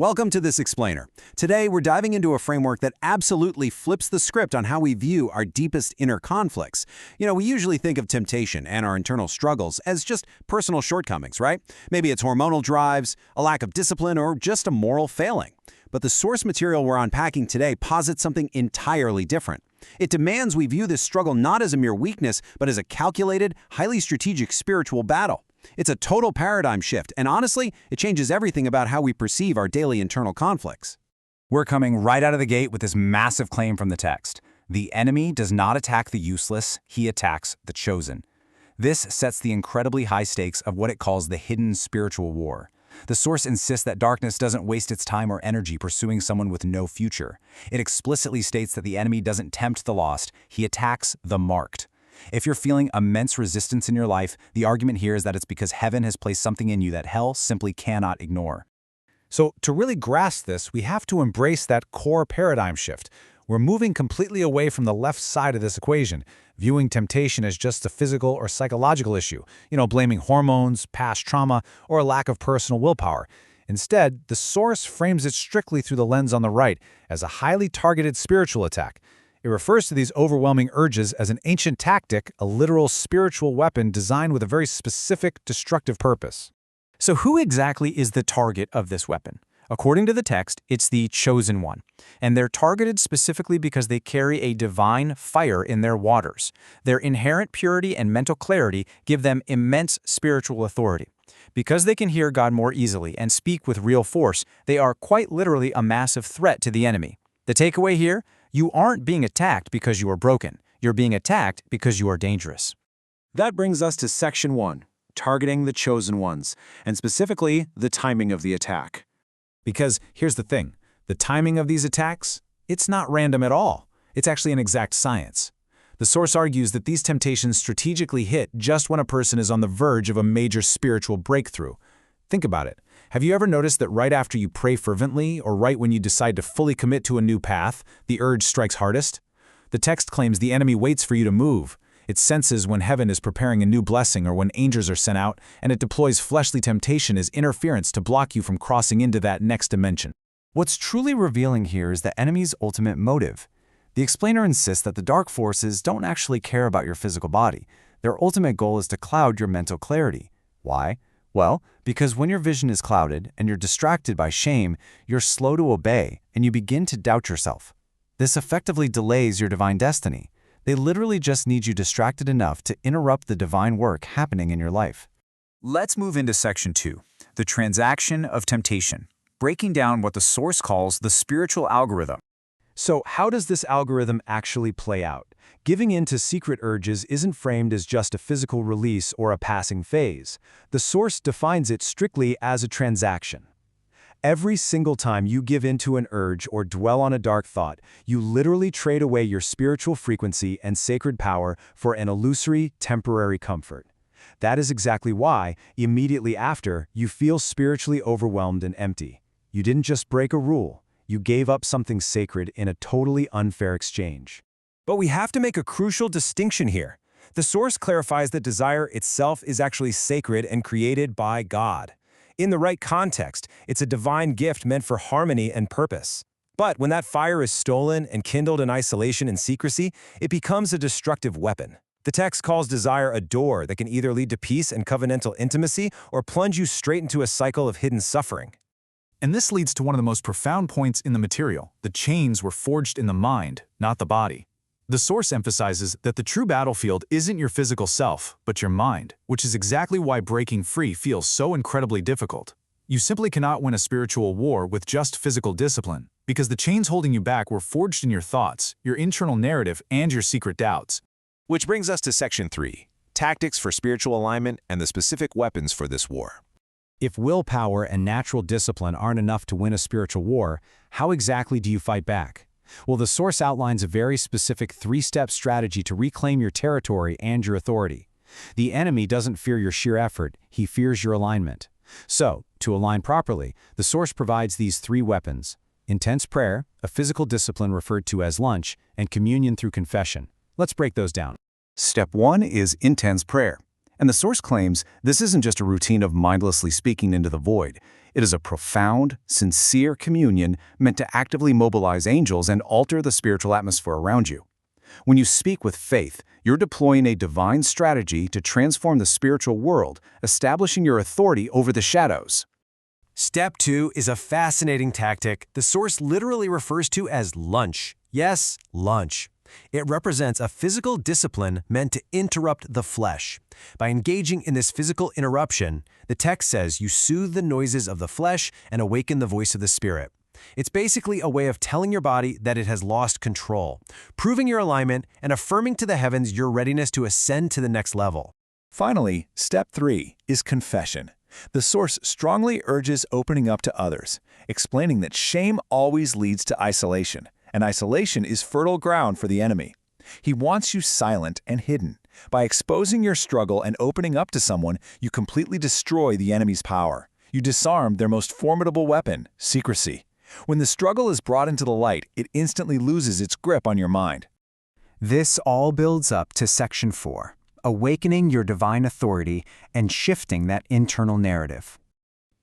Welcome to This Explainer. Today, we're diving into a framework that absolutely flips the script on how we view our deepest inner conflicts. We usually think of temptation and our internal struggles as just personal shortcomings, right? Maybe it's hormonal drives, a lack of discipline, or just a moral failing. But the source material we're unpacking today posits something entirely different. It demands we view this struggle not as a mere weakness, but as a calculated, highly strategic spiritual battle. It's a total paradigm shift, and honestly, it changes everything about how we perceive our daily internal conflicts. We're coming right out of the gate with this massive claim from the text. The enemy does not attack the useless, he attacks the chosen. This sets the incredibly high stakes of what it calls the hidden spiritual war. The source insists that darkness doesn't waste its time or energy pursuing someone with no future. It explicitly states that the enemy doesn't tempt the lost, he attacks the marked. If you're feeling immense resistance in your life, the argument here is that it's because heaven has placed something in you that hell simply cannot ignore. So to really grasp this, we have to embrace that core paradigm shift. We're moving completely away from the left side of this equation, viewing temptation as just a physical or psychological issue, blaming hormones, past trauma, or a lack of personal willpower. Instead, the source frames it strictly through the lens on the right as a highly targeted spiritual attack. It refers to these overwhelming urges as an ancient tactic, a literal spiritual weapon designed with a very specific destructive purpose. So who exactly is the target of this weapon? According to the text, it's the chosen one, and they're targeted specifically because they carry a divine fire in their waters. Their inherent purity and mental clarity give them immense spiritual authority. Because they can hear God more easily and speak with real force, they are quite literally a massive threat to the enemy. The takeaway here? You aren't being attacked because you are broken. You're being attacked because you are dangerous. That brings us to Section 1, targeting the chosen ones, and specifically the timing of the attack. Because here's the thing, the timing of these attacks, it's not random at all. It's actually an exact science. The source argues that these temptations strategically hit just when a person is on the verge of a major spiritual breakthrough. Think about it. Have you ever noticed that right after you pray fervently, or right when you decide to fully commit to a new path, the urge strikes hardest? The text claims the enemy waits for you to move. It senses when heaven is preparing a new blessing or when angels are sent out, and it deploys fleshly temptation as interference to block you from crossing into that next dimension. What's truly revealing here is the enemy's ultimate motive. The explainer insists that the dark forces don't actually care about your physical body. Their ultimate goal is to cloud your mental clarity. Why? Well, because when your vision is clouded and you're distracted by shame, you're slow to obey and you begin to doubt yourself. This effectively delays your divine destiny. They literally just need you distracted enough to interrupt the divine work happening in your life. Let's move into Section 2, the transaction of temptation, breaking down what the source calls the spiritual algorithm. So how does this algorithm actually play out? Giving in to secret urges isn't framed as just a physical release or a passing phase. The source defines it strictly as a transaction. Every single time you give in to an urge or dwell on a dark thought, you literally trade away your spiritual frequency and sacred power for an illusory, temporary comfort. That is exactly why, immediately after, you feel spiritually overwhelmed and empty. You didn't just break a rule. You gave up something sacred in a totally unfair exchange. But we have to make a crucial distinction here. The source clarifies that desire itself is actually sacred and created by God. In the right context, it's a divine gift meant for harmony and purpose. But when that fire is stolen and kindled in isolation and secrecy, it becomes a destructive weapon. The text calls desire a door that can either lead to peace and covenantal intimacy or plunge you straight into a cycle of hidden suffering. And this leads to one of the most profound points in the material. The chains were forged in the mind, not the body. The source emphasizes that the true battlefield isn't your physical self, but your mind, which is exactly why breaking free feels so incredibly difficult. You simply cannot win a spiritual war with just physical discipline, because the chains holding you back were forged in your thoughts, your internal narrative, and your secret doubts. Which brings us to Section 3, tactics for spiritual alignment and the specific weapons for this war. If willpower and natural discipline aren't enough to win a spiritual war, how exactly do you fight back? Well, the source outlines a very specific three-step strategy to reclaim your territory and your authority. The enemy doesn't fear your sheer effort, he fears your alignment. So, to align properly, the source provides these three weapons: intense prayer, a physical discipline referred to as lunch, and communion through confession. Let's break those down. Step 1 is intense prayer. And the source claims this isn't just a routine of mindlessly speaking into the void. It is a profound, sincere communion meant to actively mobilize angels and alter the spiritual atmosphere around you. When you speak with faith, you're deploying a divine strategy to transform the spiritual world, establishing your authority over the shadows. Step 2 is a fascinating tactic the source literally refers to as lunch. Yes, lunch. It represents a physical discipline meant to interrupt the flesh. By engaging in this physical interruption, the text says you soothe the noises of the flesh and awaken the voice of the spirit. It's basically a way of telling your body that it has lost control, proving your alignment and affirming to the heavens your readiness to ascend to the next level. Finally, step 3 is confession. The source strongly urges opening up to others, explaining that shame always leads to isolation, and isolation is fertile ground for the enemy. He wants you silent and hidden. By exposing your struggle and opening up to someone, you completely destroy the enemy's power. You disarm their most formidable weapon, secrecy. When the struggle is brought into the light, it instantly loses its grip on your mind. This all builds up to Section 4, awakening your divine authority and shifting that internal narrative.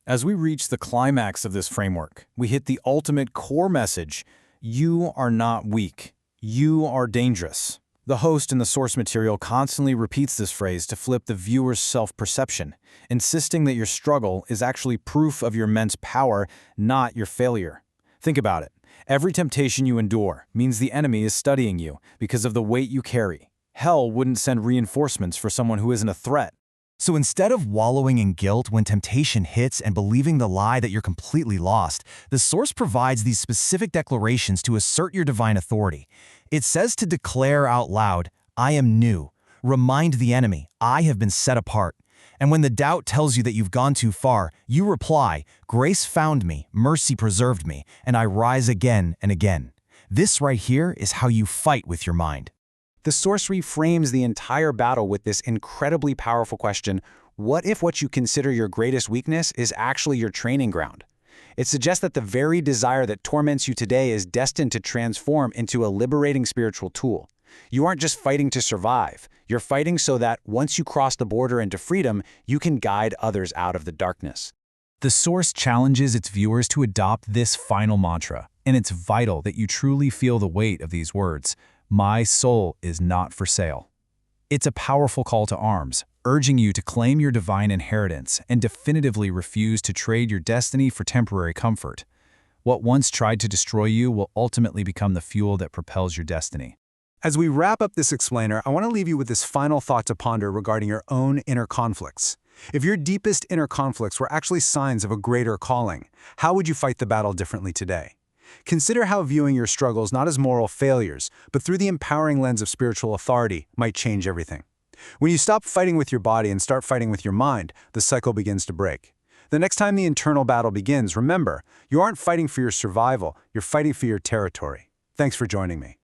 As we reach the climax of this framework, we hit the ultimate core message: you are not weak. You are dangerous. The host in the source material constantly repeats this phrase to flip the viewer's self-perception, insisting that your struggle is actually proof of your immense power, not your failure. Think about it. Every temptation you endure means the enemy is studying you because of the weight you carry. Hell wouldn't send reinforcements for someone who isn't a threat. So instead of wallowing in guilt when temptation hits and believing the lie that you're completely lost, the source provides these specific declarations to assert your divine authority. It says to declare out loud, "I am new." Remind the enemy, "I have been set apart." And when the doubt tells you that you've gone too far, you reply, "Grace found me, mercy preserved me, and I rise again and again." This right here is how you fight with your mind. The source reframes the entire battle with this incredibly powerful question: what if what you consider your greatest weakness is actually your training ground? It suggests that the very desire that torments you today is destined to transform into a liberating spiritual tool. You aren't just fighting to survive. You're fighting so that once you cross the border into freedom, you can guide others out of the darkness. The source challenges its viewers to adopt this final mantra, and it's vital that you truly feel the weight of these words. My soul is not for sale. It's a powerful call to arms, urging you to claim your divine inheritance and definitively refuse to trade your destiny for temporary comfort. What once tried to destroy you will ultimately become the fuel that propels your destiny. As we wrap up this explainer, I want to leave you with this final thought to ponder regarding your own inner conflicts. If your deepest inner conflicts were actually signs of a greater calling, how would you fight the battle differently today? Consider how viewing your struggles not as moral failures, but through the empowering lens of spiritual authority might change everything. When you stop fighting with your body and start fighting with your mind, the cycle begins to break. The next time the internal battle begins, remember, you aren't fighting for your survival, you're fighting for your territory. Thanks for joining me.